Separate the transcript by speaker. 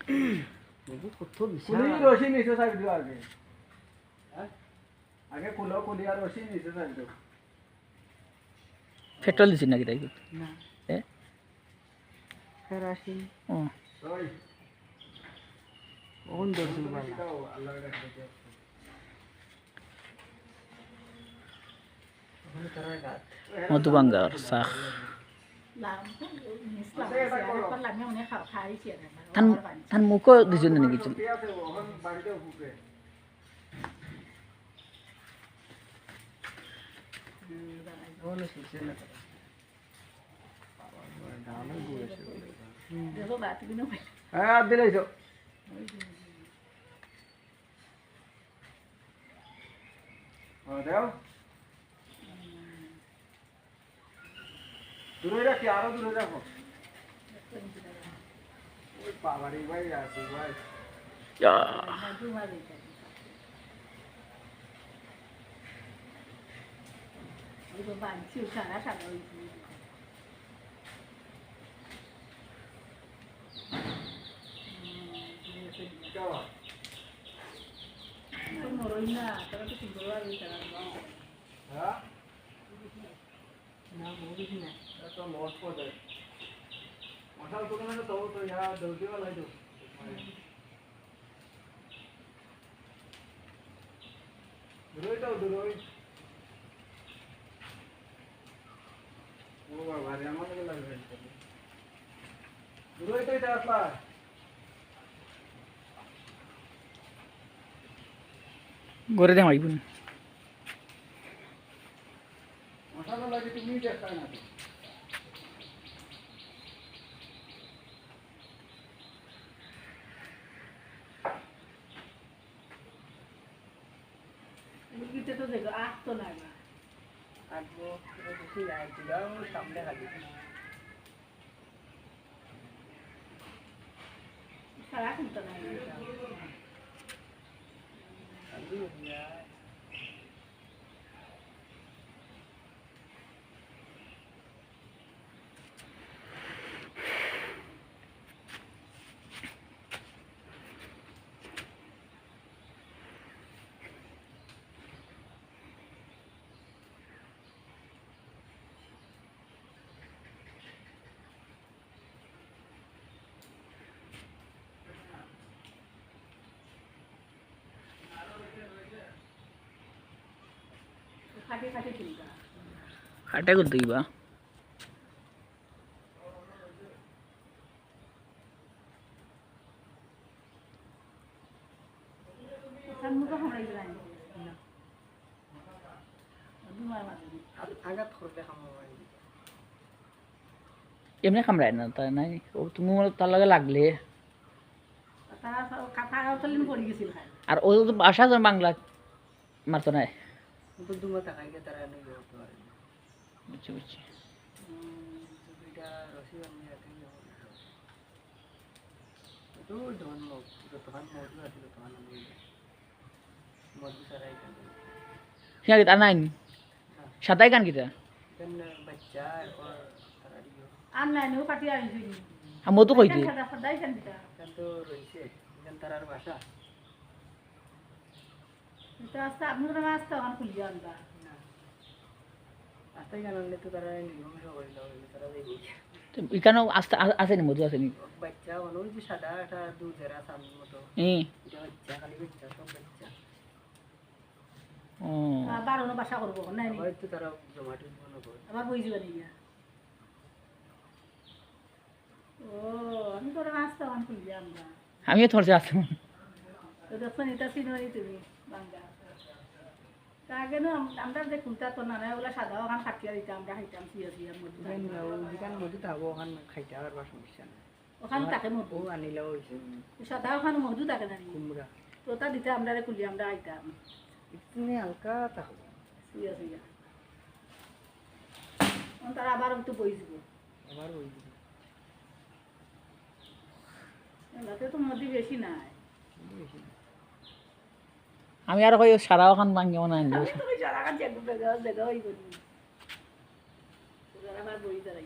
Speaker 1: কত
Speaker 2: কুলি রশি নিচে সাইড দিও আগে আগে কুলো কুলি আর রশি নিচে সাইড দিও
Speaker 3: পেট্রোল দিছিস নাকি তাই
Speaker 1: না
Speaker 3: এ
Speaker 1: কেরাসিন
Speaker 3: ও
Speaker 2: ওই
Speaker 1: কোন দর্শন বালা
Speaker 2: দাও আল্লাহর কাছে
Speaker 1: ওখানে তারা গাত
Speaker 3: মধুবাঙ্গার শাক থান থান মুখও দিছিল নাকি কিছু
Speaker 2: ঠিক আছে ওখান বাড়িতে ফুকে
Speaker 1: ওখানে শিখছে না তারা দামে বুয়েছে
Speaker 2: হ্যাঁ আর দিলেই তো দাও দূরে রাখি আরো দূরে রাখো ওই পাবাড়ি ভাই আছে ভাই চলো হ্যাঁ
Speaker 1: না মুভি না
Speaker 2: তো লোড করে দে মশাল তো না তো তো ইয়া দৌড়ি वाला है जो দূরে যাও দূরে ও বাবা রে আমার লাগে লাগবে দূরে তো এটা আসলা
Speaker 3: গড়ে দেম আইবুন
Speaker 2: মশাল লাগে তুমি চেষ্টা না
Speaker 1: আসবো কিছু লাইট দিলাম সামনে হাজি
Speaker 3: হাটে করতে দিবা
Speaker 1: আঘাত করলে খামার
Speaker 3: এমনি কামড়ায় না তাই নাই ও তুমি তার লগে লাগলে আর ও তো ভাষা জানে বাংলা মারতো নাই
Speaker 1: দুমা তাকাইকে তারা নেই করতে পারে
Speaker 3: বুঝছি বুঝছি
Speaker 1: দুইটা রসি আমি রাখি তো ধন মুখ তখন মধু আছে তখন আমি মধু সারাই কেন
Speaker 3: হিয়া গীতা নাই সাদাই গান গীতা
Speaker 1: বাচ্চা এরপর তারা দিও
Speaker 3: আর মধু কইছি
Speaker 1: এখন তো রয়েছে এখন তারার ভাষা আস্তে জানালে তো তারা নিয়ম করে দাও তারা দেখি
Speaker 3: এখানে আস্তে আসেনি মধু আসেনি
Speaker 1: বাচ্চা হলো যে সাদা একটা দুধের সামনের মতো এটা বাচ্চা খালি বাচ্চা সব বাচ্চা
Speaker 3: ও
Speaker 1: হয়তো তারা জমাটো মনে করে
Speaker 3: আমিও তোমার সাথে আসতাম
Speaker 1: যেখানে মধু থাকবো ওখানে খাইতে আর সমস্যা নেই
Speaker 4: ওখানে থাকে মধু
Speaker 1: ও আনিলেও হয়েছে
Speaker 4: সাদা ওখানে মধু থাকে না
Speaker 1: কুমড়া
Speaker 4: তোতা দিতে আমরা কুলি আমরা আইতাম
Speaker 1: একটু হালকা থাকবো
Speaker 4: শুয়ে শুয়ে তারা আবার একটু বই দিব
Speaker 1: আবার ওই
Speaker 4: এলাকাতে তো মধু বেশি নাই
Speaker 3: আমি আর কই সারা ওখান ভাঙিও না আনলো
Speaker 4: তুমি সারা কাছে জায়গা জায়গা হয়ে গেল আবার বই দাঁড়াই